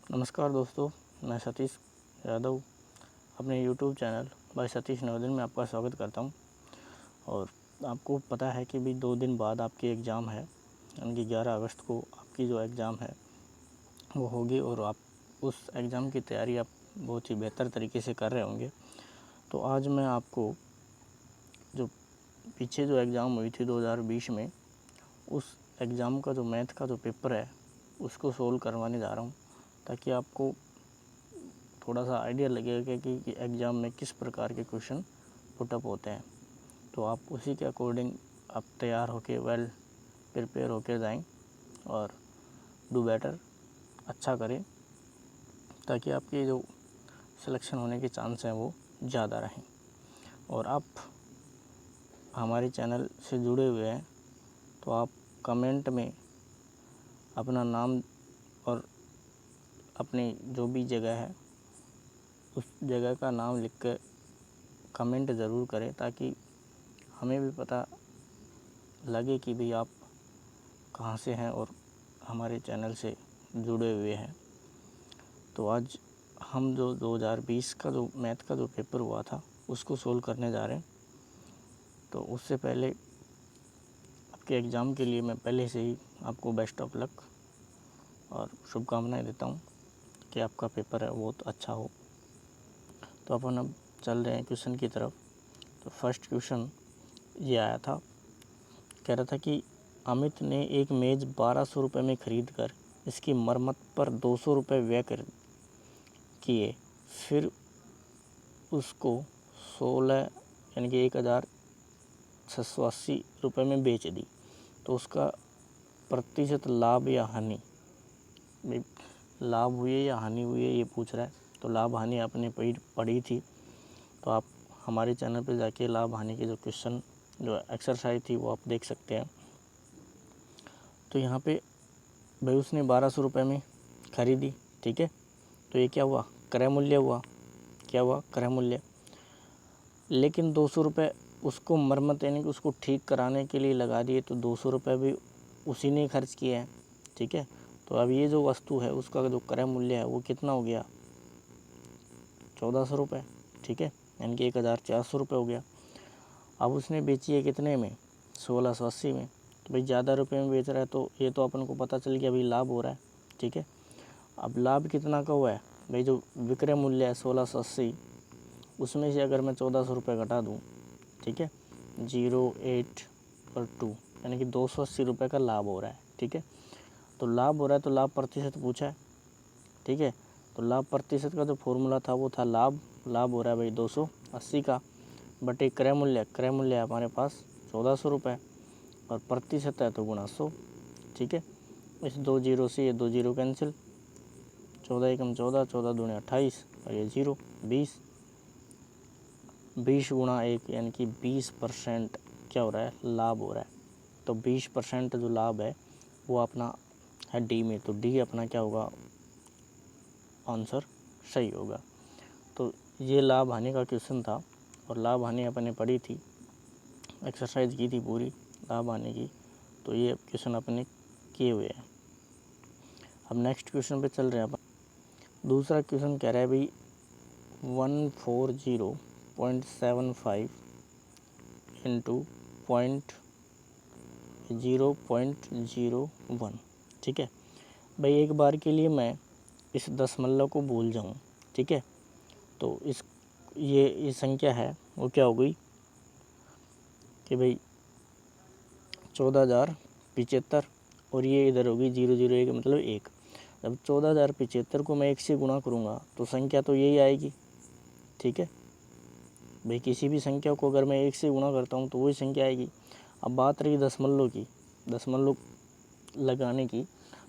नमस्कार दोस्तों, मैं सतीश यादव अपने YouTube channel by Satish Navodaya में आपका स्वागत करता हूं। और आपको पता है कि भी 2 दिन बाद आपकी एग्ज़ाम है, यानी कि 11 अगस्त को आपकी जो एग्ज़ाम है वो होगी और आप उस एग्ज़ाम की तैयारी आप बहुत ही बेहतर तरीके से कर रहे होंगे। तो आज मैं आपको जो पीछे जो एग्ज़ाम हुई थी 2020 में, उस एग्ज़ाम का जो मैथ का जो पेपर है उसको सोल्व करवाने जा रहा हूँ, ताकि आपको थोड़ा सा आइडिया लगेगा कि एग्ज़ाम में किस प्रकार के क्वेश्चन पुटअप होते हैं। तो आप उसी के अकॉर्डिंग आप तैयार होके वेल प्रिपेयर होके जाएं और डू बेटर, अच्छा करें, ताकि आपकी जो सिलेक्शन होने के चांस हैं वो ज़्यादा रहें। और आप हमारे चैनल से जुड़े हुए हैं तो आप कमेंट में अपना नाम और अपनी जो भी जगह है उस जगह का नाम लिख कर कमेंट ज़रूर करें, ताकि हमें भी पता लगे कि भाई आप कहाँ से हैं और हमारे चैनल से जुड़े हुए हैं। तो आज हम जो 2020 का जो मैथ का जो पेपर हुआ था उसको सोल्व करने जा रहे हैं। तो उससे पहले आपके एग्ज़ाम के लिए मैं पहले से ही आपको बेस्ट ऑफ लक और शुभकामनाएं देता हूँ कि आपका पेपर है बहुत अच्छा हो। तो अपन अब चल रहे हैं क्वेश्चन की तरफ। तो फर्स्ट क्वेश्चन ये आया था, कह रहा था कि अमित ने एक मेज़ 1200 रुपये में ख़रीद कर इसकी मरम्मत पर 200 रुपये व्यय कर किए, फिर उसको 16 यानी कि 1680 रुपये में बेच दी, तो उसका प्रतिशत लाभ या हानि, लाभ हुई या हानि हुई है ये पूछ रहा है। तो लाभ हानि आपने पढ़ी थी, तो आप हमारे चैनल पे जाके लाभ हानि के जो क्वेश्चन जो एक्सरसाइज थी वो आप देख सकते हैं। तो यहाँ पे भाई उसने 1200 रुपये में ख़रीदी, ठीक है। तो ये क्या हुआ, क्रय मूल्य हुआ, क्या हुआ, क्रय मूल्य। लेकिन 200 रुपये उसको मरम्मत यानी कि उसको ठीक कराने के लिए लगा दिए, तो 200 रुपये भी उसी ने खर्च किए हैं, ठीक है। तो अब ये जो वस्तु है उसका जो क्रय मूल्य है वो कितना हो गया, 1400 रुपये, ठीक है, यानी कि 1400 रुपये हो गया। अब उसने बेची है कितने में, 1680 में। तो भाई ज़्यादा रुपए में बेच रहा है, तो ये तो अपन को पता चल गया भाई लाभ हो रहा है, ठीक है। अब लाभ कितना का हुआ है भाई, जो विक्रय मूल्य है 1680, उसमें से अगर मैं 1400 रुपये घटा दूँ, ठीक है, 08 और 2 यानी कि 280 रुपये का लाभ हो रहा है, ठीक है। तो लाभ हो रहा है तो लाभ प्रतिशत पूछा है, ठीक है। तो लाभ प्रतिशत का जो फॉर्मूला था वो था लाभ हो रहा है भाई 280 का बटे क्रय मूल्य है हमारे पास 1400 रुपये और प्रतिशत है तो गुणा 100, ठीक है। इस 2 जीरो से ये 2 जीरो कैंसिल, 14 एकम 14, 14 दूनी 28 और ये 0 20, 20 गुणा 1 यानी कि 20% क्या हो रहा है, लाभ हो रहा है। तो 20% जो लाभ है वो अपना है डी में, तो डी अपना क्या होगा, आंसर सही होगा। तो ये लाभ हानि का क्वेश्चन था और लाभ हानि अपने पढ़ी थी, एक्सरसाइज की थी पूरी लाभ हानि की। तो ये क्वेश्चन अपने किए हुए हैं। अब नेक्स्ट क्वेश्चन पे चल रहे हैं अपन। दूसरा क्वेश्चन कह रहा है भाई 140.75 इंटू 0.01, ठीक है। भाई एक बार के लिए मैं इस दशमलव को भूल जाऊं, ठीक है। तो ये संख्या है वो क्या हो गई कि भाई 14,075 और ये इधर होगी 001 मतलब 1। जब 14,075 को मैं 1 से गुणा करूँगा तो संख्या तो यही आएगी, ठीक है। भाई किसी भी संख्या को अगर मैं 1 से गुणा करता हूँ तो वही संख्या आएगी। अब बात रही दशमलव की, दशमलव लगाने की,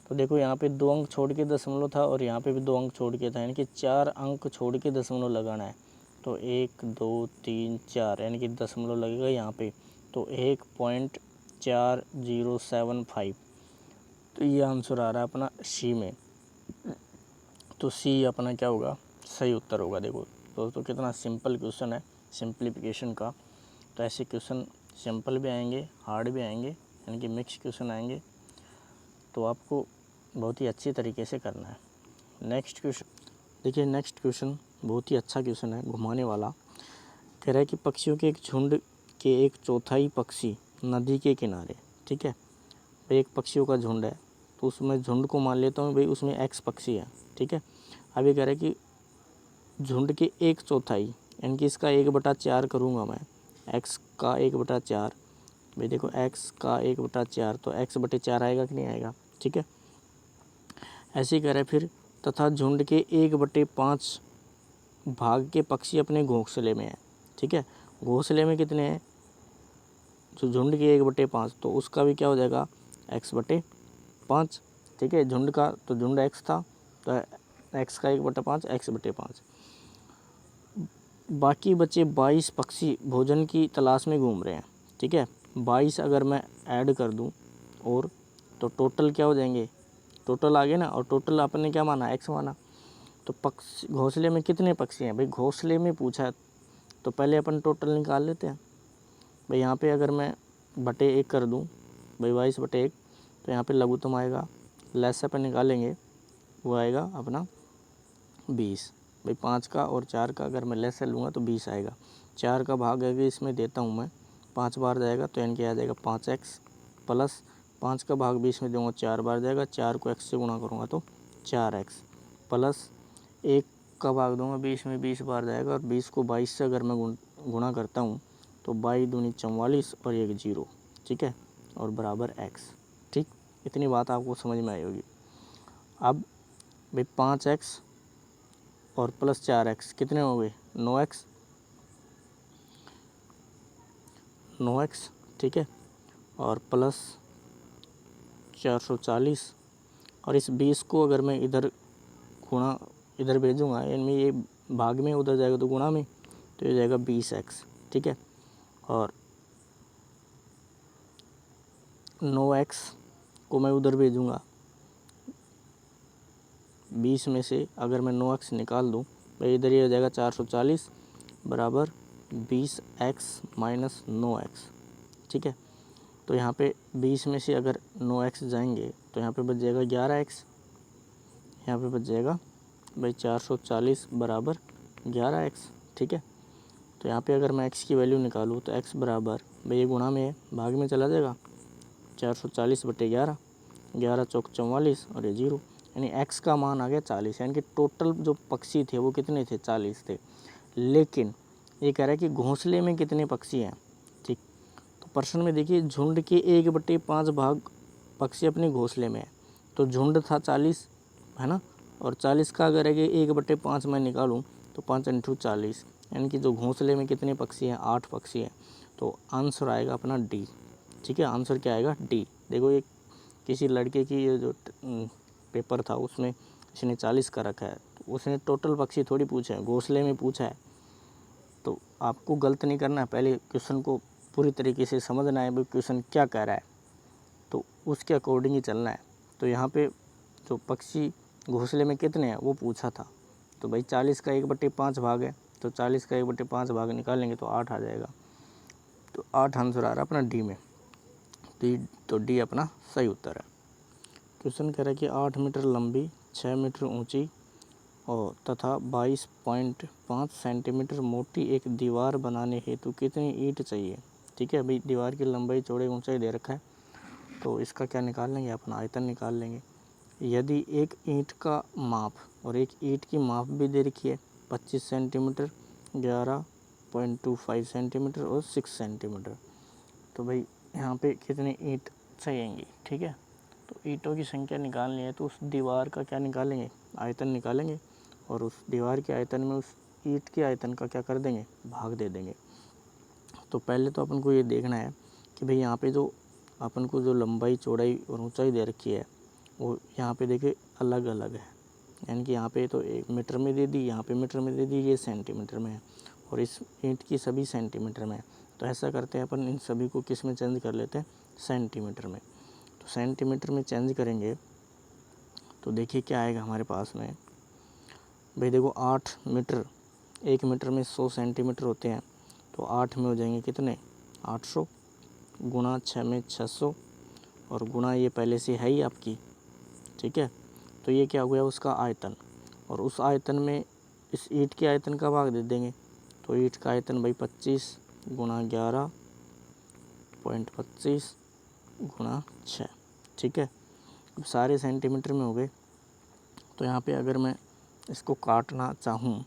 तो देखो यहाँ पे 2 अंक छोड़ के दशमलव था और यहाँ पे भी 2 अंक छोड़ के था, यानी कि 4 अंक छोड़ के दशमलव लगाना है। तो 1 2 3 4 यानी कि दशमलव लगेगा यहाँ पे, तो 1.4075। तो ये आंसर आ रहा है अपना सी में। तो सी अपना क्या होगा, सही उत्तर होगा। देखो दोस्तों कितना सिंपल क्वेश्चन है सिंप्लीफिकेशन का। तो ऐसे क्वेश्चन सिंपल भी आएंगे, हार्ड भी आएंगे, यानी कि मिक्स क्वेश्चन आएंगे। तो आपको बहुत ही अच्छी तरीके से करना है। नेक्स्ट क्वेश्चन देखिए, नेक्स्ट क्वेश्चन बहुत ही अच्छा क्वेश्चन है, घुमाने वाला। कह रहा है कि पक्षियों के एक झुंड के एक चौथाई पक्षी नदी के किनारे, ठीक है। भाई एक पक्षियों का झुंड है, तो उसमें झुंड को मान लेता हूँ भाई, उसमें एक्स पक्षी है, ठीक है। अब ये कह रहा है कि झुंड के एक चौथाई, यानी कि इसका 1/4 करूँगा मैं, एक्स का 1/4। भाई देखो एक्स का 1/4, तो x/4 आएगा कि नहीं आएगा, ठीक है। ऐसे ही कह रहा है फिर, तथा झुंड के 1/5 भाग के पक्षी अपने घोंसले में है, ठीक है। घोंसले में कितने हैं, जो झुंड के 1/5, तो उसका भी क्या हो जाएगा, x/5, ठीक है। झुंड का तो झुंड x था, तो x का 1/5 x/5। बाकी बचे 22 पक्षी भोजन की तलाश में घूम रहे हैं, ठीक है। 22 अगर मैं ऐड कर दूं और, तो टोटल क्या हो जाएंगे, टोटल आ गए ना। और टोटल अपन ने क्या माना, x माना। तो पक्षी घोंसले में कितने पक्षी हैं, भाई घोंसले में पूछा है, तो पहले अपन टोटल निकाल लेते हैं। भाई यहाँ पे अगर मैं बटे 1 कर दूँ, भाई 22/1, तो यहाँ पे लघुत्तम आएगा, लैस अपन निकालेंगे, वो आएगा अपना 20। भाई 5 का और 4 का अगर मैं लैस लूँगा तो 20 आएगा। 4 का भाग अगर इसमें देता हूँ मैं, 5 बार जाएगा, तो यानी कि आ जाएगा 5x प्लस 5 का भाग 20 में दूँगा 4 बार जाएगा, 4 को x से गुणा करूँगा तो 4x प्लस 1 का भाग दूँगा 20 में 20 बार जाएगा, और 20 को 22 से अगर मैं गुणा करता हूँ तो 22 दूनी 44 और 1 0, ठीक है, और बराबर x, ठीक। इतनी बात आपको समझ में आई होगी। अब भाई 5x और प्लस 4x कितने हो गए, 9x, ठीक है, और प्लस 440, और इस 20 को अगर मैं इधर गुणा, इधर भेजूँगा, यानी ये भाग में उधर जाएगा तो गुणा में, तो ये जाएगा 20x, ठीक है। और 9x को मैं उधर भेजूँगा, 20 में से अगर मैं 9x निकाल दूँ, भाई इधर ये हो जाएगा 440 बराबर 20x माइनस 9x, ठीक है। तो यहाँ पे 20 में से अगर 9x जाएंगे तो यहाँ पे बच जाएगा 11x, यहाँ पे बच जाएगा भाई 440 बराबर 11x, ठीक है। तो यहाँ पे अगर मैं x की वैल्यू निकालूँ तो x बराबर, भाई ये गुणा में है, भाग में चला जाएगा, 440/11, 11 चौक 44 और ये 0, यानी x का मान आ गया 40। यानी कि टोटल जो पक्षी थे वो कितने थे, 40 थे। लेकिन ये कह रहा है कि घोंसले में कितने पक्षी हैं, ठीक। तो प्रश्न में देखिए, झुंड के 1/5 भाग पक्षी अपने घोंसले में है, तो झुंड था 40, है ना। और 40 का अगर है कि 1/5 मैं निकालूँ तो 5 × 40, यानी कि जो घोंसले में कितने पक्षी हैं, 8 पक्षी हैं। तो आंसर आएगा अपना डी, ठीक है। आंसर क्या आएगा, डी। देखो ये किसी लड़के की ये जो पेपर था उसमें इसने 40 का रखा है, तो उसने टोटल पक्षी थोड़ी पूछे हैं, घोंसले में पूछा है। तो आपको गलत नहीं करना है, पहले क्वेश्चन को पूरी तरीके से समझना है, भाई क्वेश्चन क्या कह रहा है, तो उसके अकॉर्डिंग ही चलना है। तो यहाँ पे जो पक्षी घोंसले में कितने हैं वो पूछा था, तो भाई 40 का 1/5 भाग है, तो 40 का 1/5 भाग निकालेंगे तो 8 आ जाएगा। तो 8 आंसर आ रहा है अपना डी में, तो डी अपना सही उत्तर है। क्वेश्चन कह रहा है कि 8 मीटर लंबी, 6 मीटर ऊंची और तथा 22.5 सेंटीमीटर मोटी एक दीवार बनाने हेतु कितनी ईंट चाहिए, ठीक है। भाई दीवार की लंबाई चौड़ाई ऊंचाई दे रखा है, तो इसका क्या निकाल लेंगे, अपना आयतन निकाल लेंगे। यदि एक ईंट का माप और एक ईंट की माप भी दे रखी है, 25 सेंटीमीटर, 11.25 सेंटीमीटर और 6 सेंटीमीटर, तो भाई यहाँ पे कितनी ईंट चाहिएंगी, ठीक है। तो ईंटों की संख्या निकालनी है, तो उस दीवार का क्या निकालेंगे, आयतन निकालेंगे, और उस दीवार के आयतन में उस ईंट के आयतन का क्या कर देंगे, भाग दे देंगे। तो पहले तो अपन को ये देखना है कि भाई यहाँ पे जो अपन को जो लंबाई चौड़ाई और ऊंचाई दे रखी है वो यहाँ पे देखिए अलग अलग है, यानी कि यहाँ पे तो 1 मीटर में दे दी, यहाँ पे मीटर में दे दी, ये सेंटीमीटर में है, और इस ईंट की सभी सेंटीमीटर में है। तो ऐसा करते हैं अपन, इन सभी को किस में चेंज कर लेते हैं, सेंटीमीटर में। तो सेंटीमीटर में चेंज करेंगे तो देखिए क्या आएगा हमारे पास में, भाई देखो 8 मीटर, 1 मीटर में 100 सेंटीमीटर होते हैं, तो 8 में हो जाएंगे कितने, 800, गुणा 6 में 600, और गुणा ये पहले से है ही आपकी, ठीक है। तो ये क्या हो गया, उसका आयतन, और उस आयतन में इस ईंट के आयतन का भाग दे देंगे। तो ईंट का आयतन भाई 25 गुणा 11.25 गुणा 6, ठीक है। अब सारे सेंटीमीटर में हो गए। तो यहाँ पे अगर मैं इसको काटना चाहूँ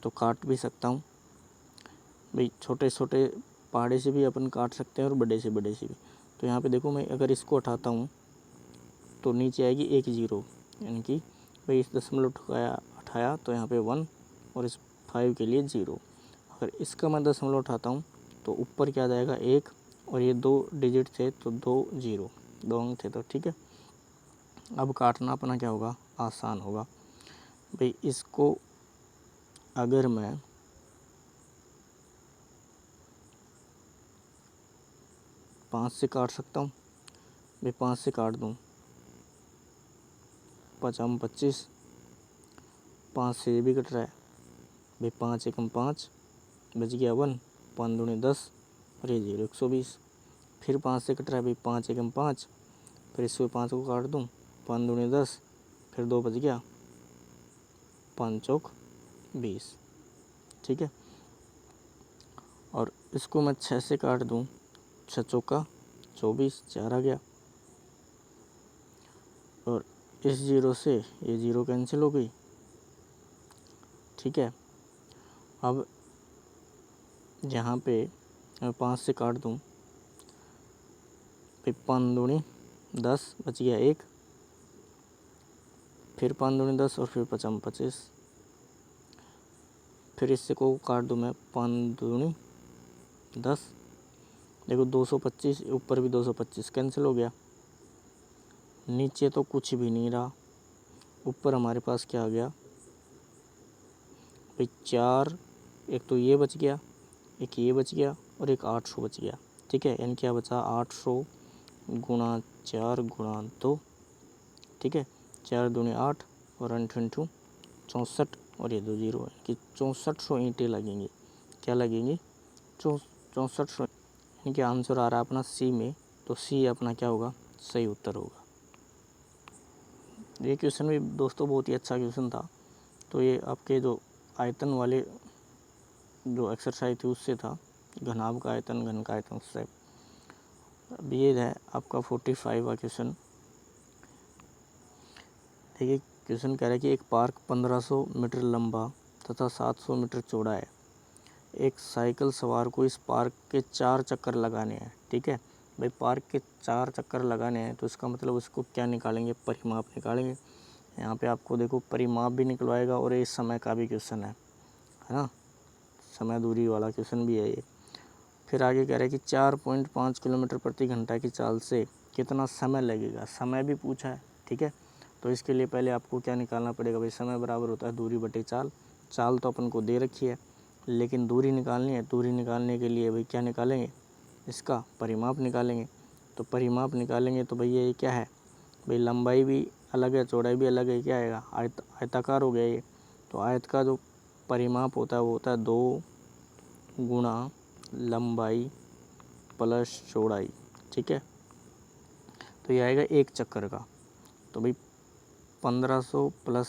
तो काट भी सकता हूँ भाई, छोटे छोटे पहाड़े से भी अपन काट सकते हैं और बड़े से भी। तो यहाँ पे देखो, मैं अगर इसको उठाता हूँ तो नीचे आएगी 1 0, यानी कि भाई इस दशमलव उठाया तो यहाँ पे 1 और इस 5 के लिए 0। अगर इसका मैं दशमलव उठाता हूँ तो ऊपर क्या आ जाएगा 1, और ये 2 डिजिट थे तो 2 0, 2 अंक थे, तो ठीक है। अब काटना अपना क्या होगा, आसान होगा भाई। इसको अगर मैं 5 से काट सकता हूँ भाई, 5 से काट दूँ 5 25, 5 से ये भी कट रहा है भाई, 5 एकम 5 बच गया 1, 5 दूनी 10 और ये 0 120। फिर 5 से कट रहा है भाई, 5 एकम 5, फिर इसको 5 को काट दूँ, 5 दूनी 10, फिर 2 बच गया, 5 चौक 20, ठीक है। और इसको मैं 6 से काट दूँ, 6 चौका 24, 4 आ गया। और इस 0 से ये 0 कैंसिल हो गई, ठीक है। अब यहाँ पे मैं 5 से काट दूँ, फिर 5 दूनी 10 बच गया 1, फिर 5 दूनी 10 और फिर 5 25, फिर इससे को काट दूँ मैं, 5 दूनी 10, देखो 225, ऊपर भी 225 कैंसिल हो गया। नीचे तो कुछ भी नहीं रहा, ऊपर हमारे पास क्या आ गया भाई 4, एक तो ये बच गया, एक ये बच गया और एक 800 बच गया, ठीक है। यानी क्या बचा 800 गुणा 4 गुणा 2, ठीक है। 4 दूनी 8 और 8 इंटू 64 और ये 2 0 है कि 6400 ईंटें लगेंगी। क्या लगेंगी 6400, यानी कि आंसर आ रहा है अपना सी में। तो सी अपना क्या होगा, सही उत्तर होगा। ये क्वेश्चन भी दोस्तों बहुत ही अच्छा क्वेश्चन था। तो ये आपके जो आयतन वाले जो एक्सरसाइज थी उससे था, घनाभ का आयतन, घन का आयतन, उससे। अब ये है आपका 45वां क्वेश्चन। देखिए क्वेश्चन कह रहा है कि एक पार्क 1500 मीटर लंबा तथा 700 मीटर चौड़ा है। एक साइकिल सवार को इस पार्क के 4 चक्कर लगाने हैं, ठीक है भाई। पार्क के 4 चक्कर लगाने हैं तो इसका मतलब उसको क्या निकालेंगे, परिमाप निकालेंगे। यहाँ पे आपको देखो परिमाप भी निकलवाएगा और ये समय का भी क्वेश्चन है ना, समय दूरी वाला क्वेश्चन भी है ये। फिर आगे कह रहा है कि 4.5 किलोमीटर प्रति घंटा की चाल से कितना समय लगेगा, समय भी पूछा है, ठीक है। तो इसके लिए पहले आपको क्या निकालना पड़ेगा भाई, समय बराबर होता है दूरी बटे चाल। चाल तो अपन को दे रखी है, लेकिन दूरी निकालनी है। दूरी निकालने के लिए भाई क्या निकालेंगे, इसका परिमाप निकालेंगे। तो परिमाप निकालेंगे तो भैया ये क्या है भाई, लंबाई भी अलग है, चौड़ाई भी अलग है, क्या आएगा आयताकार हो गया ये। तो आयत का जो परिमाप होता है वो होता है 2 गुणा लंबाई प्लस चौड़ाई, ठीक है। तो ये आएगा 1 चक्कर का। तो भाई 1500 प्लस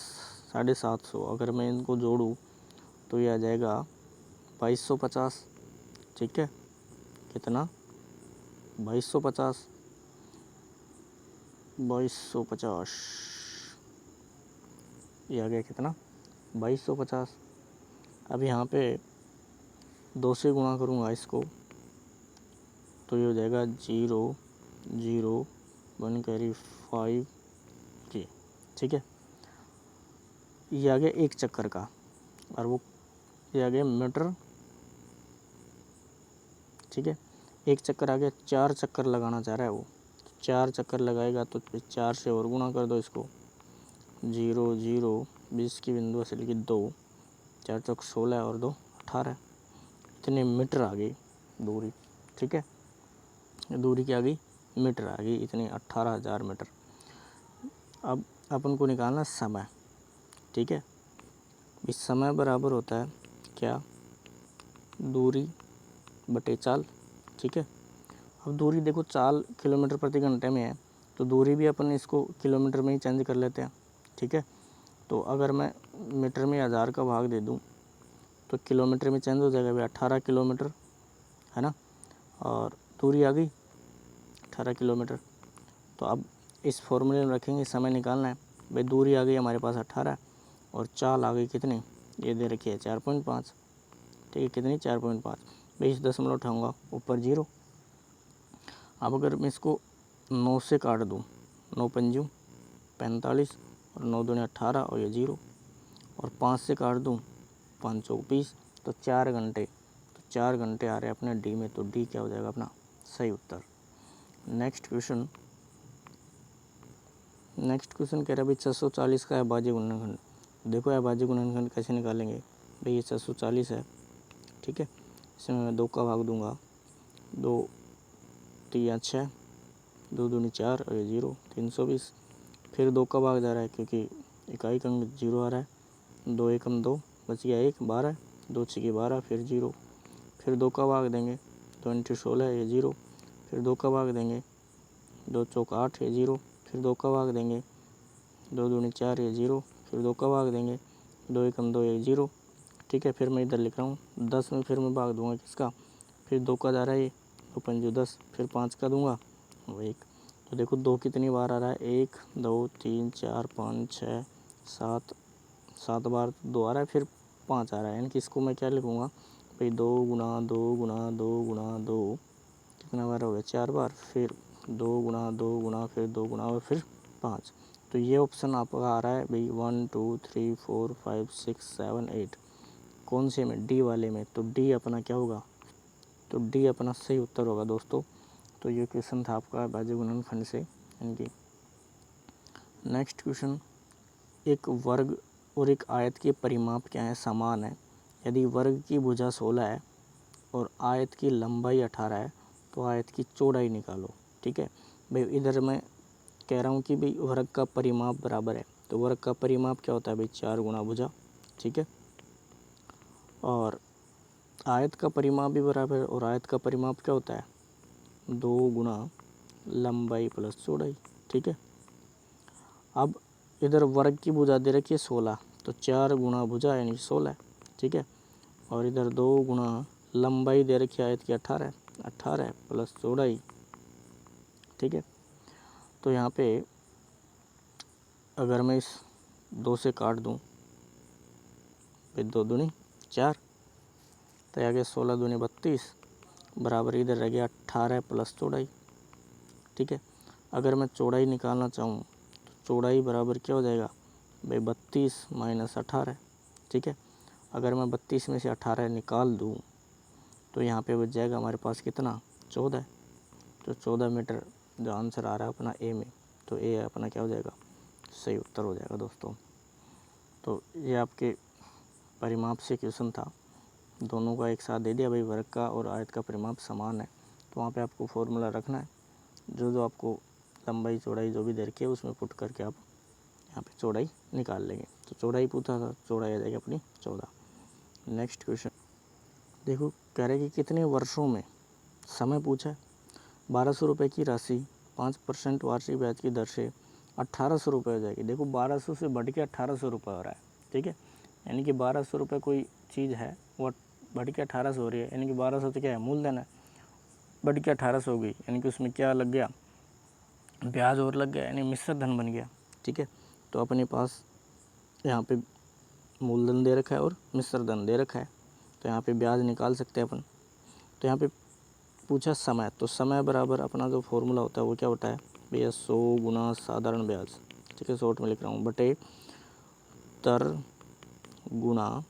750, अगर मैं इनको जोड़ूँ तो ये आ जाएगा 2250, ठीक है। कितना 2250, 2250, ये आ गया कितना 2250। अब यहाँ पे 2 से गुणा करूँगा इसको तो ये हो जाएगा 0 0 1 कैरी 5 जी, ठीक है। ये आ गया 1 चक्कर का, और वो ये आ गया मीटर, ठीक है। 1 चक्कर आ गया, 4 चक्कर लगाना चाह रहा है वो, 4 चक्कर लगाएगा तो 4 से और गुणा कर दो इसको, 0 0 20 की बिंदु से लेकर 2, 4 चौक 16 और 2 18, इतने मीटर आ गई दूरी, ठीक है। दूरी क्या आ गई, मीटर आ गई, इतने 18,000 मीटर। अब अपन को निकालना समय, ठीक है। इस समय बराबर होता है क्या, दूरी बटे चाल, ठीक है। अब दूरी देखो, चाल किलोमीटर प्रति घंटे में है तो दूरी भी अपन इसको किलोमीटर में ही चेंज कर लेते हैं, ठीक है। तो अगर मैं मीटर में 1000 का भाग दे दूँ तो किलोमीटर में चेंज हो जाएगा भाई, 18 किलोमीटर है ना, और दूरी आ गई 18 किलोमीटर। तो अब इस फॉर्मूले में रखेंगे, समय निकालना है भाई, दूरी आ गई हमारे पास 18 और चाल आ गई कितनी, ये दे रखी है 4.5, ठीक है, कितनी 4.5, 20 उठाऊँगा ऊपर 0। अब अगर मैं इसको 9 से काट दूँ, 9 पंजू 45 और 9 दूनी 18 और ये 0, और 5 से काट दूँ 5 चौक 20, तो 4 घंटे, तो 4 घंटे आ रहे हैं अपने डी में, तो डी क्या हो जाएगा अपना सही उत्तर। नेक्स्ट क्वेश्चन कह रहा है भाई 640 का अभाज्य गुणनखंड। देखो अभाज्य गुणनखंड कैसे निकालेंगे भाई, ये 640 है, ठीक है, इसमें मैं 2 का भाग दूंगा, 2 3 6, 2 दूनी 4 और ये 0, 320, फिर 2 का भाग जा रहा है क्योंकि इकाई का अंक 0 आ रहा है, 2 एकम 2 बच गया 1, 12, 2 6 12, फिर 0, फिर 2 का भाग देंगे, 2 × 16 ये 0, फिर 2 का भाग देंगे, 2 चौक 8 ये 0, फिर 2 का भाग देंगे, 2 दूनी 4 ये 0, फिर 2 का भाग देंगे, 2 एकम 2 ये 0, ठीक है। फिर मैं इधर लिख रहा हूँ 10 में, फिर मैं भाग दूंगा किसका, फिर 2 का जा रहा है ये, 2 पंजू 10, फिर 5 का दूंगा वो 1। तो देखो 2 कितनी बार आ रहा है, 1 2 3 4 5 6 7, 7 बार 2 आ रहा है, फिर 5 आ रहा है, यानी कि इसको मैं क्या लिखूँगा भाई, 2 गुना 2 गुना 2 गुना 2, कितना बार हो गया 4 बार, फिर 2 गुना 2 गुना, फिर 2 गुना और फिर 5। तो ये ऑप्शन आपका आ रहा है भाई 1 2 3 4 5 6 7 8, कौन से में, डी वाले में, तो डी अपना क्या होगा, तो डी अपना सही उत्तर होगा दोस्तों। तो ये क्वेश्चन था आपका अभाज्य गुणनखंड से, यानी कि नेक्स्ट क्वेश्चन, एक वर्ग और एक आयत के परिमाप क्या है, समान है, यदि वर्ग की भुजा 16 है और आयत की लंबाई 18 है तो आयत की चौड़ाई निकालो, ठीक है भाई। इधर मैं कह रहा हूँ कि भाई वर्ग का परिमाप बराबर है, तो वर्ग का परिमाप क्या होता है भाई 4 गुना भुजा, ठीक है, और आयत का परिमाप भी बराबर है, और आयत का परिमाप क्या होता है 2 गुना लंबाई प्लस चौड़ाई, ठीक है। अब इधर वर्ग की भुजा दे रखी है 16, तो 4 गुना भुजा यानी 16, ठीक है, और इधर 2 गुना लंबाई दे रखी है आयत की 18 प्लस चौड़ाई, ठीक है। तो यहाँ पे अगर मैं इस 2 से काट दूँ फिर 2 दूनी 4, तो आगे 16 दूनी 32 बराबर, इधर रह गया 18 प्लस चौड़ाई, ठीक है। अगर मैं चौड़ाई निकालना चाहूँ तो चौड़ाई बराबर क्या हो जाएगा भाई 32 माइनस 18, ठीक है। अगर मैं 32 में से 18 निकाल दूँ तो यहाँ पे बच जाएगा हमारे पास कितना 14, तो 14 मीटर जो आंसर आ रहा है अपना ए में, तो ए अपना क्या हो जाएगा सही उत्तर हो जाएगा दोस्तों। तो ये आपके परिमाप से क्वेश्चन था, दोनों का एक साथ दे दिया भाई, वर्ग का और आयत का परिमाप समान है, तो वहाँ पे आपको फॉर्मूला रखना है, जो आपको लंबाई चौड़ाई जो भी दे रखी है उसमें पुट करके आप यहाँ पे चौड़ाई निकाल लेंगे। तो चौड़ाई पूछा था, चौड़ाई आ जाएगी अपनी 14। नेक्स्ट क्वेश्चन देखो, कह रहे कि कितने वर्षों में, समय पूछा है, 1200 रुपये की राशि 5% वार्षिक ब्याज की दर से 1800 रुपये हो जाएगी। देखो 1200 से बढ़ के 1800 रुपये हो रहा है, ठीक है, यानी कि 1200 रुपये कोई चीज़ है वो बढ़ के 1800 हो रही है, यानी कि 1200 तो क्या है मूलधन है, बढ़ के 1800 हो गई, यानी कि उसमें क्या लग गया ब्याज और लग गया, यानी मिश्र धन बन गया, ठीक है। तो अपने पास यहाँ पे मूलधन दे रखा है और मिश्र धन दे रखा है, तो यहाँ पे ब्याज निकाल सकते हैं अपन। तो यहाँ पे पूछा समय, तो समय बराबर अपना जो फॉर्मूला होता है वो क्या होता है भैया 100 गुना साधारण ब्याज, ठीक है, शॉर्ट में लिख रहा हूँ, बटे दर गुना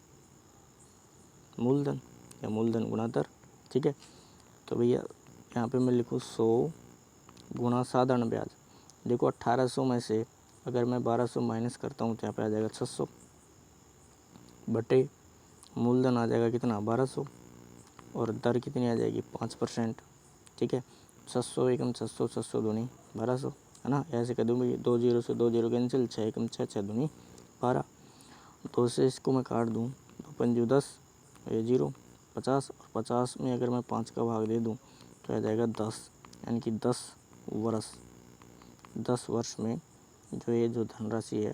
मूलधन या मूलधन गुना दर, ठीक है। तो भैया यहाँ पे मैं लिखूँ 100 गुना साधारण ब्याज, देखो 1800 में से अगर मैं 1200 माइनस करता हूँ तो यहाँ पे आ जाएगा 600, बटे मूलधन आ जाएगा कितना 1200, और दर कितनी आ जाएगी 5%, ठीक है। 600 एकम 600, 600 दूनी 1200, है ना, ऐसे कर दूँगी, 2 जीरो से 2 जीरो कैंसिल, 6 एकम 6, 6 दूनी 12, 2 से इसको मैं काट दूँ, 2 पंजू 10, ये 0 50, और 50 में अगर मैं 5 का भाग दे दूँ तो आ जाएगा 10, यानी कि 10 वर्ष में जो ये जो धनराशि है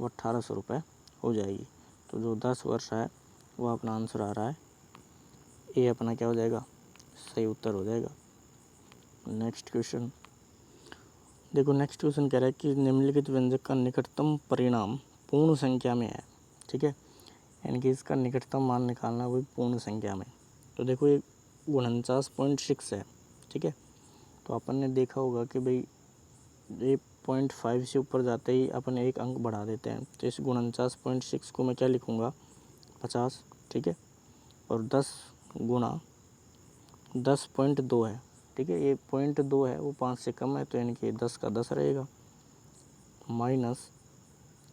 वो 1800 रुपये हो जाएगी। तो जो 10 वर्ष है वो अपना आंसर आ रहा है, ये अपना क्या हो जाएगा, सही उत्तर हो जाएगा। नेक्स्ट क्वेश्चन देखो, नेक्स्ट क्वेश्चन कह रहा है कि निम्नलिखित व्यंजक का निकटतम परिणाम पूर्ण संख्या में है। ठीक है, यानी कि इसका निकटतम मान निकालना वो पूर्ण संख्या में। तो देखो ये 49.6 है। ठीक है, तो अपन ने देखा होगा कि भाई ये 0.5 से ऊपर जाते ही अपन एक अंक बढ़ा देते हैं। तो इस 49.6 को मैं क्या लिखूँगा, 50। ठीक है, और 10 गुणा 10.2 है। ठीक है, ये 0.2 है, वो 5 से कम है, तो यानी कि 10 का 10 रहेगा, माइनस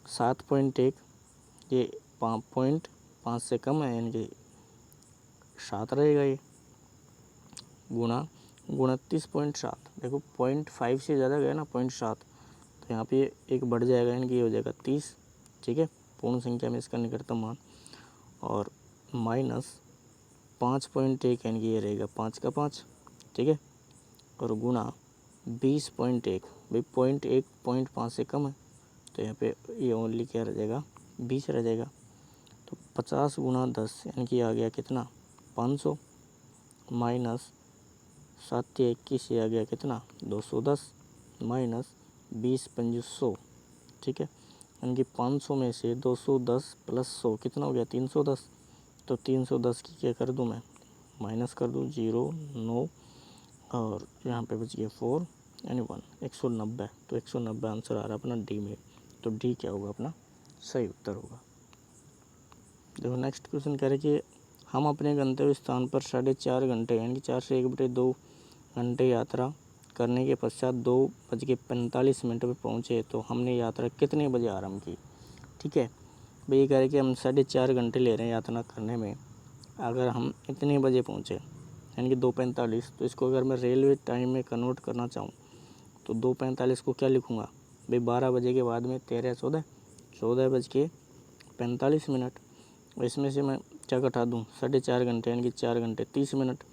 7.1, ये 5 से कम है, यानी कि 7 रहेगा, ये गुणा 29.7। देखो 0.5 से ज़्यादा गया ना, 0.7, तो यहाँ पे एक बढ़ जाएगा, यानी कि ये हो जाएगा 30। ठीक है, पूर्ण संख्या में इसका निकटतम मान, और माइनस 5.1, यानी कि ये रहेगा 5 का 5। ठीक है, और गुणा 20.1, भाई 0.5 से कम है, तो यहाँ पे ये ओनली क्या रह जाएगा, 20 रह जाएगा। तो 50 गुणा 10, यानी कि आ गया कितना, 500, माइनस 7 या 21, ये आ गया कितना, 210, माइनस 20 पंजे 100। ठीक है, यानी कि 500 में से 210 प्लस 100 कितना हो गया, 310। तो 310 की क्या कर दूँ मैं, माइनस कर दूँ, 0 9, और यहाँ पे बच गया 4 यानी 1, 190। तो 190 आंसर आ रहा है अपना डी में। तो डी क्या होगा, अपना सही उत्तर होगा। देखो नेक्स्ट क्वेश्चन कह रहे कि हम अपने गंतव्य स्थान पर 4.5 घंटे यानी कि 4 से 1/2 घंटे यात्रा करने के पश्चात 2:45 पर पहुँचे, तो हमने यात्रा कितने बजे आरंभ की। ठीक है, भाई ये कह रहे कि हम 4.5 घंटे ले रहे हैं यात्रा करने में, अगर हम इतने बजे पहुँचे यानी कि 2:45, तो इसको अगर मैं रेलवे टाइम में कन्वर्ट करना चाहूँ तो 2:45 को क्या लिखूँगा, भाई 12 बजे के बाद में 13 14 14:45। इसमें से मैं क्या घटा दूँ, 4.5 घंटे यानी कि 4 घंटे 30 मिनट।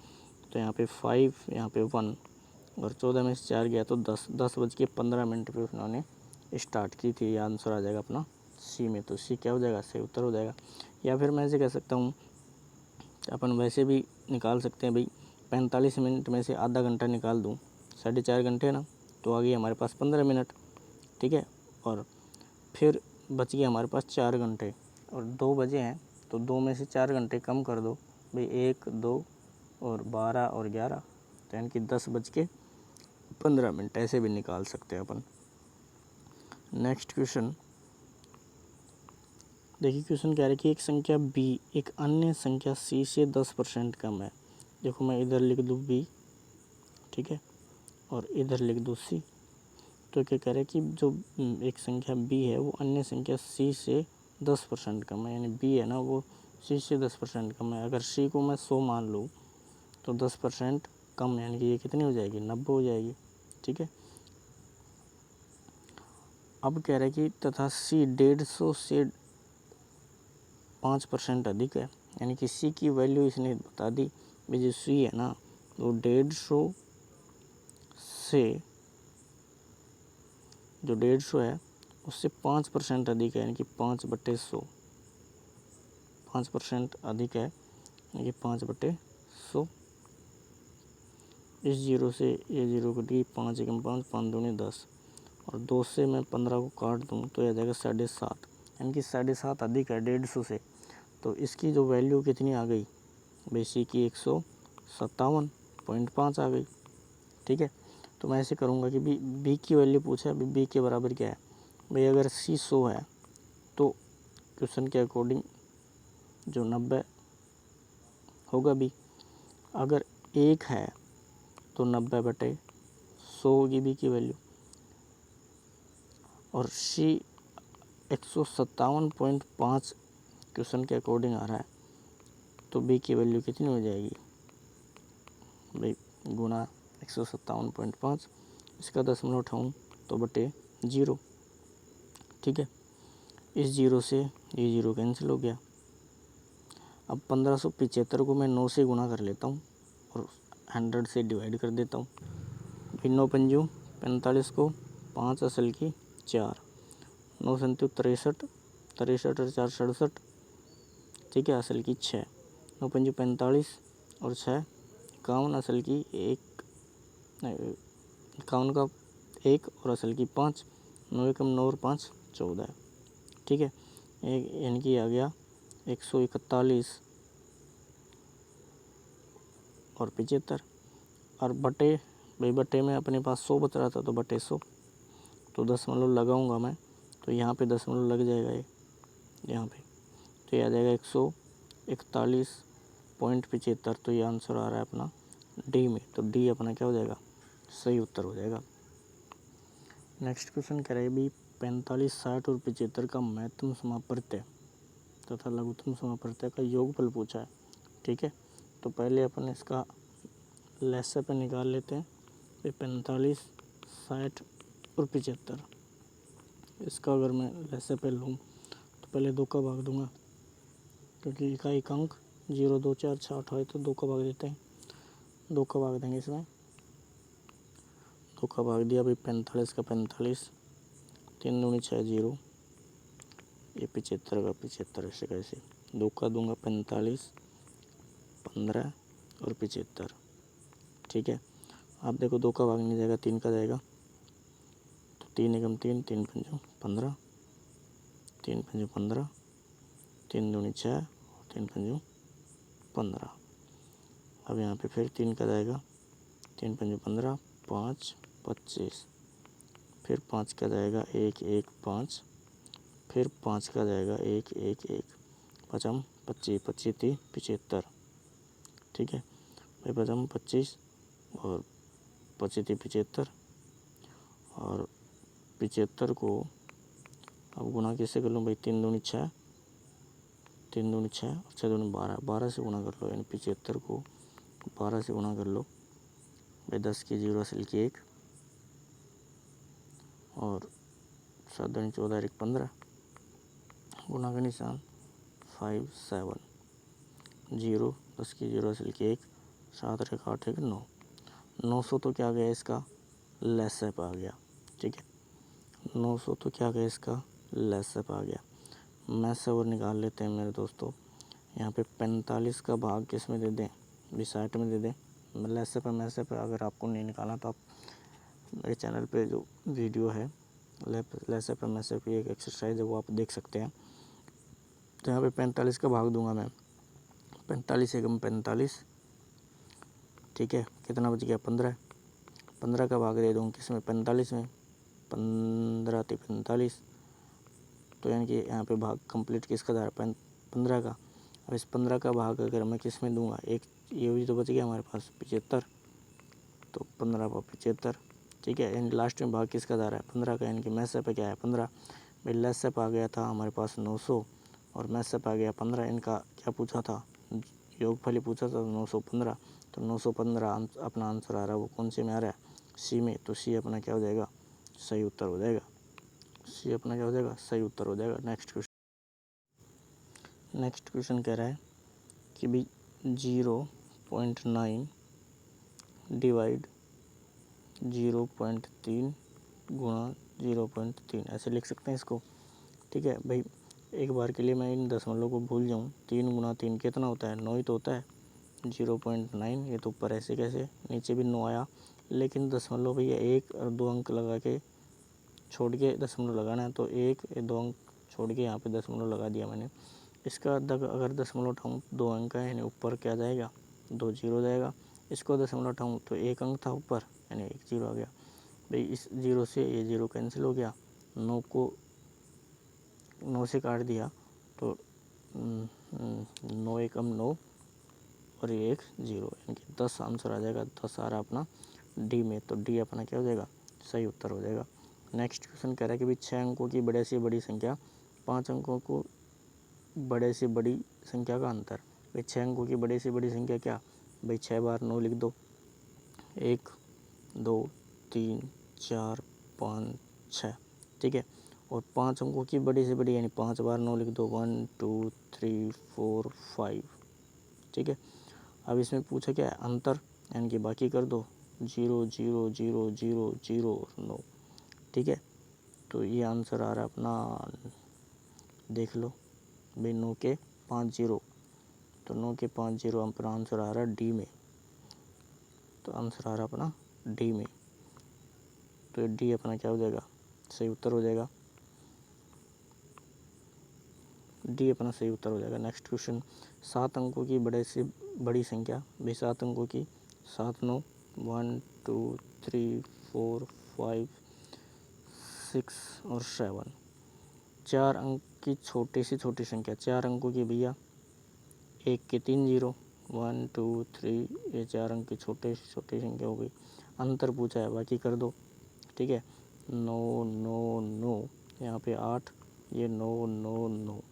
तो यहाँ पे 5, यहाँ पे 1, और 14 में से 4 गया तो 10:15 पे उन्होंने स्टार्ट की थी। ये आंसर आ जाएगा अपना सी में। तो सी क्या हो जाएगा, सही उत्तर हो जाएगा। या फिर मैं ऐसे कह सकता हूँ, अपन वैसे भी निकाल सकते हैं, भाई 45 मिनट में से आधा घंटा निकाल दूँ, 4.5 घंटे ना, तो आ गई हमारे पास 15 मिनट। ठीक है, और फिर बच गया हमारे पास 4 घंटे, और 2 बजे हैं, तो 2 में से 4 घंटे कम कर दो, भाई 1 2 और 12 और 11, तो यानी कि 10:15 ऐसे भी निकाल सकते हैं अपन। नेक्स्ट क्वेश्चन देखिए, क्वेश्चन कह रहा है कि एक संख्या b एक अन्य संख्या c से 10% कम है। देखो मैं इधर लिख दूँ b, ठीक है, और इधर लिख दूँ c। तो क्या कह रहा है कि जो एक संख्या b है वो अन्य संख्या c से 10% कम है, यानी b है ना वो c से 10% कम है। अगर c को मैं 100 मान लूँ तो 10% कम, यानी कि ये कितनी हो जाएगी, 90 हो जाएगी। ठीक है, अब कह रहा है कि तथा c 150 से 5% अधिक है, यानी कि c की वैल्यू इसने बता दी। जो c है ना वो 150 से, जो 150 है उससे 5% अधिक है, यानी कि 5/100, 5% अधिक है, यानी कि 5/100। इस जीरो से ये जीरो कट गई, 5 एकम 5, 5 दूनी 10, और 2 से मैं 15 को काट दूँ तो यह आ जाएगा 7.5, यानी कि 7.5 अधिक है 150 से। तो इसकी जो वैल्यू कितनी आ गई, बेसी की 157.5 आ गई। ठीक है, तो मैं ऐसे करूँगा कि बी की वैल्यू पूछा है, बी के बराबर क्या है, भाई अगर सी 100 है तो क्वेश्चन के अकॉर्डिंग जो 90 होगा बी, अगर 1 है तो 90/100 होगी बी की वैल्यू, और सी 157.5 क्वेश्चन के अकॉर्डिंग आ रहा है, तो बी की वैल्यू कितनी हो जाएगी, भाई गुणा 157.5, इसका 10 उठाऊँ तो बटे 0। ठीक है, इस जीरो से ये जीरो कैंसिल हो गया। अब 1575 को मैं 9 से गुणा कर लेता हूँ और 100 से डिवाइड कर देता हूँ। भाई 9 पंजू 45 को 5 असल की 4, 9 संत्यु 63, 63 और 4 67, ठीक है, असल की 6, 9 पंजे 45 और 6 51, असल की 1, 51 का 1 और असल की 5, 9 एकम 9 और 5 14, ठीक है। एक यानी कि आ गया 141 और 75 और बटे, भाई बटे में अपने पास 100 बच रहा था तो बटे 100, तो दशमलव लगाऊंगा मैं, तो यहाँ पे दशमलव लग जाएगा ये यहाँ पे, तो ये आ जाएगा 141.75, तो ये आंसर आ रहा है अपना डी में, तो डी अपना क्या हो जाएगा, सही उत्तर हो जाएगा। नेक्स्ट क्वेश्चन कह रहे हैं भी 45, 60 और 75 का महत्तम समाप्रत्यय तथा लघुत्तम समाप्रत्यय का योगफल पूछा है, ठीक है। तो पहले अपन इसका लसाअ पे निकाल लेते हैं। 45, 60 और 75, इसका अगर मैं लसाअ पे लूँ तो पहले 2 का भाग दूंगा, क्योंकि इकाई अंक 0, 2, 4, 6, 8 है तो 2 का भाग देते हैं, 2 का भाग देंगे इसमें, 2 का भाग दिया भाई 45 का 45, 3 दूनी 6 0, ये 75 का 75, ऐसे कैसे 2 का दूंगा 45, 15 और 75, ठीक है। आप देखो 2 का भाग नहीं जाएगा, 3 का जाएगा, तो 3 एकम 3, 3 पंजों 15, 3 पंजों 15, 3 दूनी 6 और 3 पंजों 15। अब यहाँ पे फिर 3 का जाएगा, 3 पंजों 15, 5 25, फिर 5 का जाएगा 1 1 5, फिर 5 का जाएगा 1 1 1, पचम 25, 25 30 75, ठीक है भाई, पचम 25 और 25 30 75, और 75 को अब गुना कैसे कर लूँ भाई, 3 दूनी 6, 3 दूनी 6 और 6 दूनी 12, 12 से गुना कर लो, यानी 75 को 12 से गुना कर लो भाई, 10 की 0 असल की 1 और 7 दूनी 14 1 15, गुना का निशान 5 7 0, 10 की 0 असल की 1, 7 1 8 1 9, 900 तो क्या गया इसका लसाअ आ गया, ठीक है, 900 तो क्या गया इसका लसाअ आ गया। मैस और निकाल लेते हैं मेरे दोस्तों। यहाँ पे 45 का भाग किस में दे दें, 60 में दे दें, लसाअ पे मैस पे अगर आपको नहीं निकालना तो आप मेरे चैनल पे जो वीडियो है लसाअ पे मैस की एक एक्सरसाइज है वो आप देख सकते हैं। तो यहाँ पे 45 का भाग दूंगा मैं, 45 एकम 45, ठीक है, कितना बच गया 15, 15 का भाग दे दूँ किस में 45 में, 15 × 45, तो यानी कि यहाँ पे भाग कंप्लीट किसका जा रहा है 15 का। अब इस 15 का भाग अगर मैं किस में दूंगा, एक ये भी तो बच गया हमारे पास 75, तो 15 पर 75, ठीक है, यानी लास्ट में भाग किसका जा रहा है 15 का, यानी कि मैसअ पे क्या है 15, भाई लसाअ आ गया था हमारे पास 900 और मैसअ आ गया 15, इनका क्या पूछा था, योगफल ही पूछा था 915, तो 915 अपना आंसर आ रहा है वो कौन से में आ रहा है, सी में, तो सी अपना क्या हो जाएगा, सही उत्तर हो जाएगा, सी अपना क्या हो जाएगा, सही उत्तर हो जाएगा। नेक्स्ट क्वेश्चन कह रहा है कि भी 0.9 डिवाइड 0.3 गुणा 0.3, ऐसे लिख सकते हैं इसको, ठीक है भाई। एक बार के लिए मैं इन दशमलव को भूल जाऊँ, 3 गुणा 3 कितना होता है, 9 ही तो होता है, 0.9 ये तो ऊपर ऐसे कैसे, नीचे भी 9 आया, लेकिन दशमलव भैया 1 और 2 अंक लगा के छोड़ के दशमलव लगाना है, तो 1 2 अंक छोड़ के यहाँ पे दशमलव लगा दिया मैंने। इसका अगर दशमलव उठाऊँ 2 अंक है, यानी ऊपर क्या जाएगा 2 0 जाएगा, इसको दशमलव उठाऊँ तो 1 अंक था ऊपर, यानी 1 0 आ गया भाई, इस 0 से ये 0 कैंसिल हो गया, 9 को 9 से काट दिया तो 9 एकम 9 और ये 1 0, यानी कि 10 आंसर आ जाएगा, 10 आ रहा अपना डी में, तो डी अपना क्या हो जाएगा, सही उत्तर हो जाएगा। नेक्स्ट क्वेश्चन कह रहा है कि भाई 6 अंकों की बड़े से बड़ी संख्या 5 अंकों को बड़े से बड़ी संख्या का अंतर, भाई 6 अंकों की बड़े से बड़ी संख्या क्या, भाई 6 बार 9 लिख दो, 1 2 3 4 5 6, ठीक है, और 5 अंकों की बड़ी से बड़ी यानी 5 बार 9 लिख दो, 1 2 3 4 5, ठीक है। अब इसमें पूछा क्या है अंतर, यानी कि बाकी कर दो 0 0 0 0 0 और 9, ठीक है, तो ये आंसर आ रहा है अपना, देख लो भाई 9 के 5 जीरो, तो 9 के 5 जीरो अपना आंसर आ रहा है डी में। तो आंसर आ रहा है अपना डी में, तो डी अपना क्या हो जाएगा, सही उत्तर हो जाएगा। डी अपना सही उत्तर हो जाएगा। नेक्स्ट क्वेश्चन, 7 अंकों की बड़े से बड़ी संख्या, भाई 7 अंकों की 7 9 1 2 3 4 5 6 और 7। 4 अंक की छोटी से छोटी संख्या, 4 अंकों की भैया 1 के 3 जीरो, 1 2 3, ये 4 अंक की छोटी से छोटी संख्या हो गई। अंतर पूछा है, बाकी कर दो, ठीक है। 9 9 9, यहाँ पे 8, ये 9 9 9,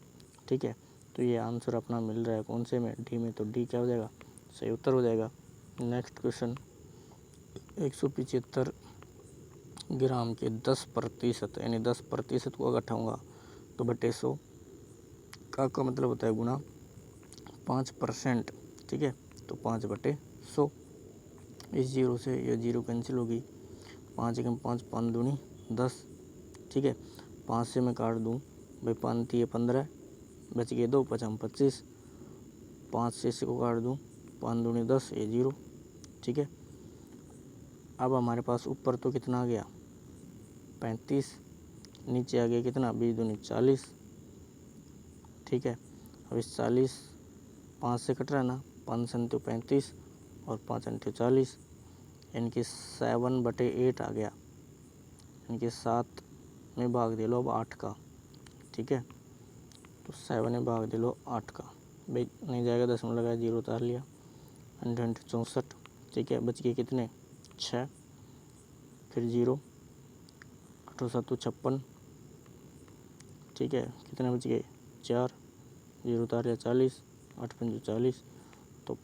ठीक है। तो ये आंसर अपना मिल रहा है कौन से में, डी में, तो डी क्या हो जाएगा, सही उत्तर हो जाएगा। नेक्स्ट क्वेश्चन, 175 ग्राम के 10% यानी 10% को अगर उठाऊँगा तो बटे 100 का मतलब होता है गुना 5%, ठीक है। तो 5/100, इस जीरो से ये जीरो कैंसिल होगी, 5 एकम 5 5 दूनी 10, ठीक है। 5 से मैं काट दूँ भाई, 5 3 15, बच गए 2 5 25, 5 से इसी को काट दूँ, 5 दूनी 10, ये जीरो, ठीक है। अब हमारे पास ऊपर तो कितना आ गया 35, नीचे आ गया कितना 20 दूनी 40, ठीक है। अब इस 40 5 से कट रहा है ना, 5 संतो 35 और 5 अंठे 40, इनके 7/8 आ गया, इनके 7 में भाग दे लो अब 8 का, ठीक है। तो 7 में भाग दे लो 8 का, भाई नहीं जाएगा, 10 में लगाया, जीरो उतार लिया, 64, ठीक है। बच गए कितने 6, फिर जीरो, 8 7 56, ठीक है। कितने बच गए 4, जीरो उतार लिया 40, 8 5 40, तो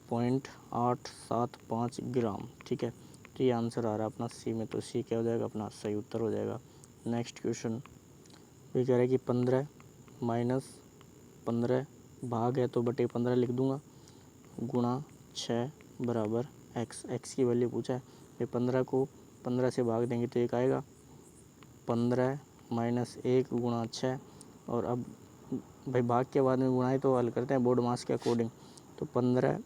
0.875 ग्राम, ठीक है। तो ये आंसर आ रहा है अपना सी में, तो सी क्या हो जाएगा, अपना सही उत्तर हो जाएगा। नेक्स्ट क्वेश्चन, ये कह रहा है कि 15 माइनस 15 भाग है तो बटे 15 लिख दूंगा, गुणा 6 बराबर एक्स, एक्स की वैल्यू पूछा है। ये 15 को 15 से भाग देंगे तो एक आएगा, 15 माइनस 1 गुणा 6, और अब भाई भाग के बाद में गुणाई तो हल करते हैं बोर्ड मास के अकॉर्डिंग, तो 15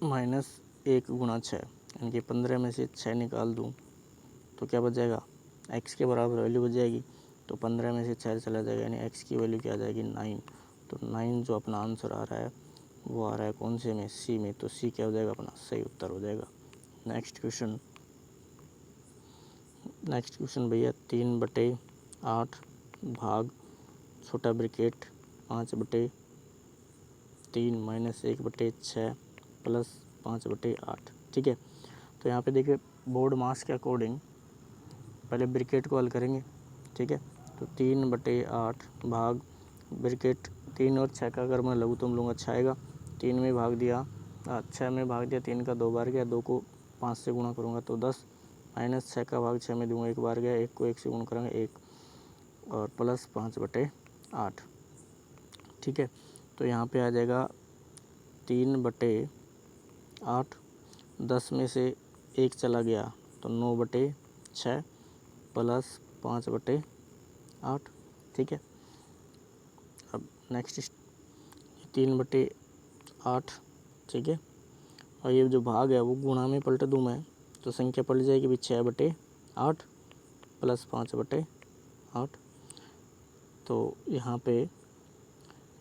माइनस 1 गुणा 6, यानी कि 15 में से 6 निकाल दूँ तो क्या बच जाएगा, एक्स के बराबर वैल्यू बच जाएगी, तो 15 में से 6 चला जाएगा, यानी एक्स की वैल्यू क्या आ जाएगी 9। तो 9 जो अपना आंसर आ रहा है वो आ रहा है कौन से में, सी में, तो सी क्या हो जाएगा, अपना सही उत्तर हो जाएगा। नेक्स्ट क्वेश्चन भैया, 3/8 भाग छोटा ब्रिकेट 5/3 माइनस 1/6 प्लस 5/8, ठीक है। तो यहाँ पे देखिए बोर्ड मास के अकॉर्डिंग पहले ब्रिकेट को हल करेंगे, ठीक है। तो 3/8 भाग ब्रिकेट, 3 और 6 का अगर मैं लघुत्तम लूँगा 6 आएगा, 3 में भाग दिया 6 में भाग दिया, 3 का 2 बार गया, 2 को 5 से गुणा करूँगा तो 10, माइनस 6 का भाग 6 में दूँगा 1 बार गया, 1 को 1 से गुणा करेंगे 1, और प्लस 5/8, ठीक है। तो यहाँ पे आ जाएगा 3/8, 10 में से 1 चला गया तो 9/6 प्लस 5/8, ठीक है। अब नेक्स्ट 3/8, ठीक है। और ये जो भाग है वो गुणा में पलट दूँ मैं तो संख्या पलट जाएगी भी 6/8 प्लस 5/8, तो यहाँ पे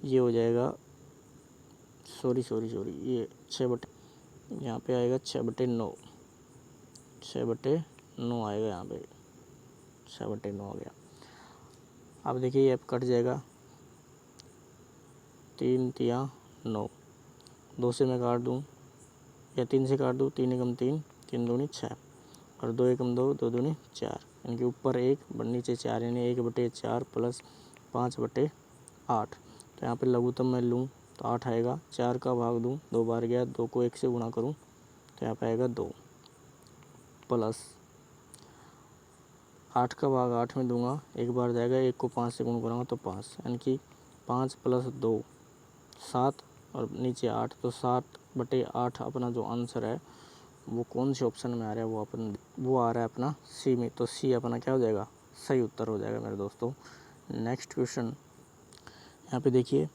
ये हो जाएगा, सॉरी ये 6 यहाँ पे आएगा 6/9, 6/9 आएगा, यहाँ पे 6/9 आ गया। अब देखिए ये अब कट जाएगा, 3 3 9, 2 से मैं काट दूँ या 3 से काट दूँ, 3 एकम 3, 3 दूनी 6, और 2 एकम 2, 2 दूनी 4, यानी कि ऊपर 1 नीचे 4, यानी 1/4 प्लस 5/8। तो यहाँ पे लघुत्तम मैं लूँ तो 8 आएगा, 4 का भाग दूँ 2 बार गया, 2 को 1 से गुणा करूँ तो यहाँ पे आएगा 2, प्लस 8 का भाग 8 में दूंगा, 1 बार जाएगा, 1 को 5 से गुणा करूँगा तो 5, यानी कि 5 + 2 7, और नीचे 8, तो 7/8 अपना जो आंसर है वो कौन से ऑप्शन में आ रहा है, वो आ रहा है अपना सी में। तो सी अपना क्या हो जाएगा, सही उत्तर हो जाएगा मेरे दोस्तों। नेक्स्ट क्वेश्चन यहाँ पे देखिए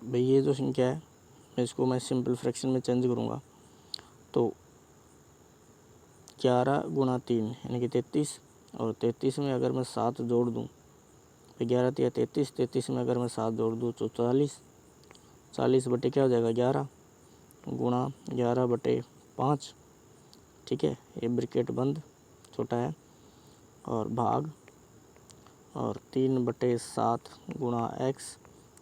भाई, ये जो संख्या है इसको मैं सिंपल फ्रैक्शन में चेंज करूँगा। तो 11 गुणा 3 यानी कि 33, और 33 में अगर मैं 7 जोड़ दूँ तो 11 या 33, 33 में अगर मैं 7 जोड़ दूँ तो 40, 40 बटे क्या हो जाएगा 11 गुणा 11 बटे 5, ठीक है, ये ब्रैकेट बंद छोटा है, और भाग, और 3 बटे 7 गुणा x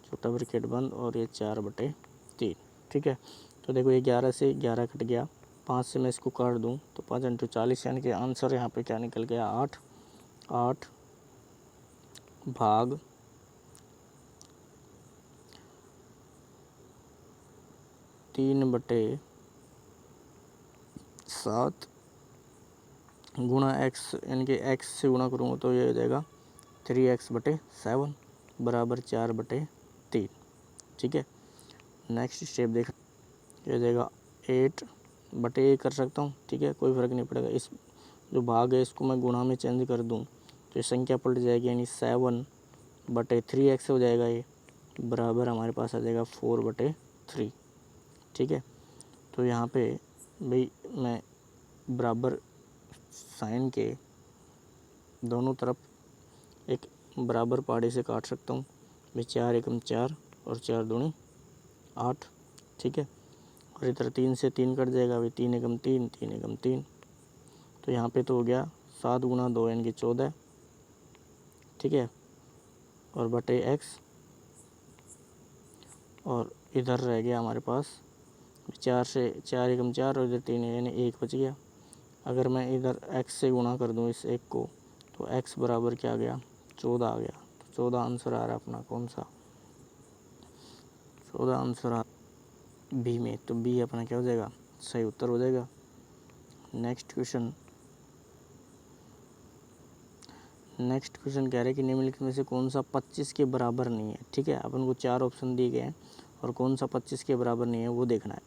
छोटा ब्रैकेट बंद, और ये 4 बटे 3, ठीक है। तो देखो ये 11 से 11 कट गया, 5 से मैं इसको काट दूं तो 5 × 40 यानी कि आंसर यहाँ पे क्या निकल गया 8, 8 भाग 3 बटे 7 गुणा x, यानी कि x से गुणा करूँगा तो ये हो जाएगा 3x बटे 7 बराबर 4 बटे 3, ठीक है। नेक्स्ट स्टेप देख, ये हो जाएगा 8 बटे 1 कर सकता हूँ, ठीक है, कोई फ़र्क नहीं पड़ेगा। इस जो भाग है इसको मैं गुणा में चेंज कर दूँ तो ये संख्या पलट जाएगी, यानी 7 बटे 3x हो जाएगा, ये बराबर हमारे पास आ जाएगा 4 बटे 3, ठीक है। तो यहाँ पे भाई मैं बराबर साइन के दोनों तरफ एक बराबर पहाड़ी से काट सकता हूँ भाई, 4 एकम 4 और 4 दूनी 8, ठीक है। और इधर 3 से 3 कट जाएगा भाई, 3 एकम 3, 3 एकम 3, तो यहाँ पे तो हो गया 7 गुणा 2 यानी कि 14, ठीक है, और बटे x, और इधर रह गया हमारे पास 4 से 4 एकम 4 और इधर 3 यानी 1 बच गया। अगर मैं इधर x से गुणा कर दूँ इस 1 को तो x बराबर क्या आ गया 14 आ गया। तो 14 आंसर आ रहा है अपना कौन सा, 14 आंसर आ बी में। तो बी अपना क्या हो जाएगा, सही उत्तर हो जाएगा। नेक्स्ट क्वेश्चन कह रहे हैं कि निम्नलिखित में से कौन सा 25 के बराबर नहीं है, ठीक है। अपन को 4 ऑप्शन दिए गए हैं और कौन सा 25 के बराबर नहीं है वो देखना है।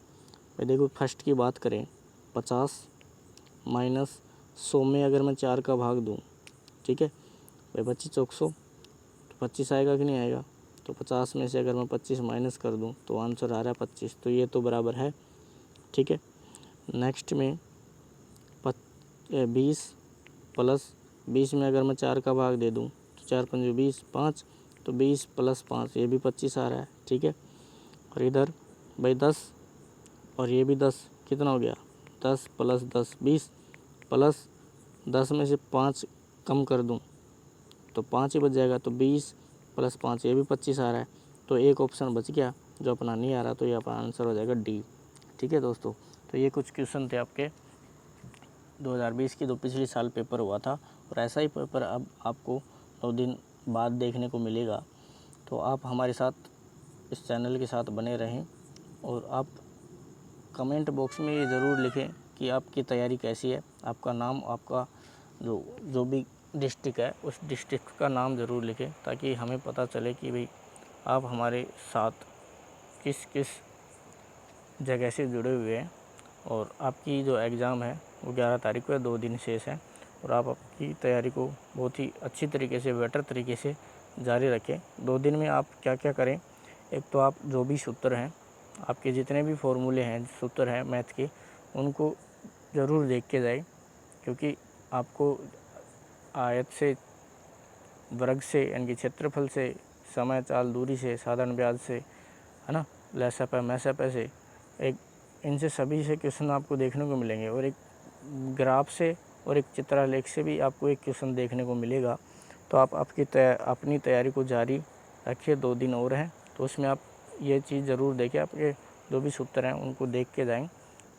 भाई देखो फर्स्ट की बात करें, 50 माइनस 100 में अगर मैं 4 का भाग दूँ, ठीक है भाई 25 चौक 100, तो 25 आएगा कि नहीं आएगा। तो 50 में से अगर मैं 25 माइनस कर दूँ तो आंसर आ रहा है 25, तो ये तो बराबर है, ठीक है। नेक्स्ट में 20 प्लस 20 में अगर मैं 4 का भाग दे दूँ तो 4 पंजे 20, 5, तो 20 प्लस 5 ये भी 25 आ रहा है, ठीक है। और इधर भाई 10 और ये भी 10, कितना हो गया 10 प्लस 10 20, प्लस 10 में से 5 कम कर दूँ तो 5 ही बच जाएगा, तो 20 प्लस 5 ये भी 25 आ रहा है। तो एक ऑप्शन बच गया जो अपना नहीं आ रहा, तो ये अपना आंसर हो जाएगा डी, ठीक है दोस्तों। तो ये कुछ क्वेश्चन थे आपके 2020 की, जो पिछले साल पेपर हुआ था, और ऐसा ही पेपर अब आपको 2 दिन बाद देखने को मिलेगा। तो आप हमारे साथ इस चैनल के साथ बने रहें, और आप कमेंट बॉक्स में ये ज़रूर लिखें कि आपकी तैयारी कैसी है। आपका नाम, आपका जो भी डिस्ट्रिक्ट है उस डिस्ट्रिक्ट का नाम ज़रूर लिखें, ताकि हमें पता चले कि भाई आप हमारे साथ किस किस जगह से जुड़े हुए हैं। और आपकी जो एग्ज़ाम है वो 11 तारीख को है, 2 दिन शेष हैं, और आप आपकी तैयारी को बहुत ही अच्छी तरीके से, बेटर तरीके से जारी रखें। 2 दिन में आप क्या क्या करें, एक तो आप जो भी सूत्र हैं, आपके जितने भी फॉर्मूले हैं, सूत्र हैं मैथ के, उनको ज़रूर देख के जाएं, क्योंकि आपको आयत से, वर्ग से यानी कि क्षेत्रफल से, समय चाल दूरी से, साधारण ब्याज से, है ना, लैसा पै मैसा पै से, एक इनसे सभी से क्वेश्चन आपको देखने को मिलेंगे, और एक ग्राफ से और एक चित्रालेख से भी आपको एक क्वेश्चन देखने को मिलेगा। तो आप अपनी तैयारी को जारी रखिए, 2 दिन और हैं, तो उसमें आप ये चीज़ ज़रूर देखें, आपके जो भी सूत्र हैं उनको देख के जाएं,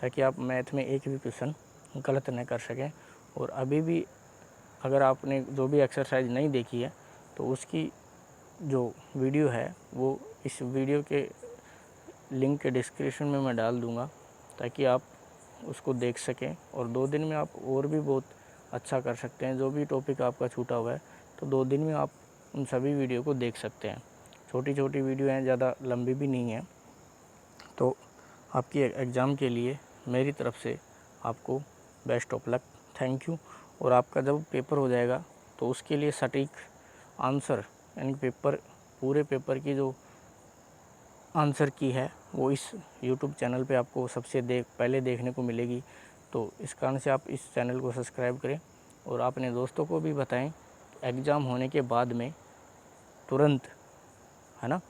ताकि आप मैथ में एक भी क्वेश्चन गलत न कर सकें। और अभी भी अगर आपने जो भी एक्सरसाइज नहीं देखी है तो उसकी जो वीडियो है वो इस वीडियो के लिंक के डिस्क्रिप्शन में मैं डाल दूँगा, ताकि आप उसको देख सकें, और 2 दिन में आप और भी बहुत अच्छा कर सकते हैं। जो भी टॉपिक आपका छूटा हुआ है तो 2 दिन में आप उन सभी वीडियो को देख सकते हैं। छोटी छोटी वीडियो हैं, ज़्यादा लंबी भी नहीं है। तो आपकी एग्ज़ाम के लिए मेरी तरफ से आपको best of luck, thank you. और आपका जब पेपर हो जाएगा तो उसके लिए सटीक आंसर यानी पूरे पेपर की जो आंसर की है वो इस यूट्यूब चैनल पे आपको सबसे पहले देखने को मिलेगी। तो इस कारण से आप इस चैनल को सब्सक्राइब करें और अपने दोस्तों को भी बताएं। एग्ज़ाम होने के बाद में तुरंत, है ना,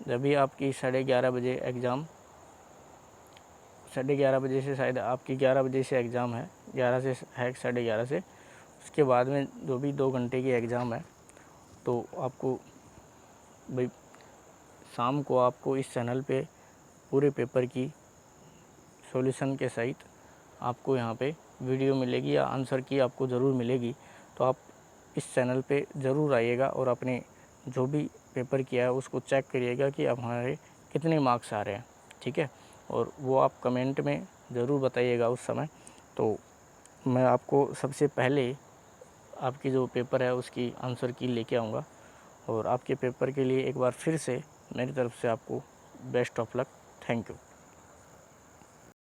जब भी आपकी 11:30 बजे एग्ज़ाम, 11:30 बजे से शायद आपकी 11 बजे से एग्ज़ाम है, 11 से है 11:30 से, उसके बाद में जो भी 2 घंटे की एग्ज़ाम है तो आपको भाई शाम को आपको इस चैनल पे पूरे पेपर की सॉल्यूशन के सहित आपको यहाँ पे वीडियो मिलेगी या आंसर की आपको ज़रूर मिलेगी। तो आप इस चैनल पे ज़रूर आइएगा और अपने जो भी पेपर किया है उसको चेक करिएगा कि अब हमारे कितने मार्क्स आ रहे हैं, ठीक है। और वो आप कमेंट में ज़रूर बताइएगा उस समय। तो मैं आपको सबसे पहले आपकी जो पेपर है उसकी आंसर की लेके आऊँगा और आपके पेपर के लिए एक बार फिर से मेरी तरफ से आपको best of luck, thank you.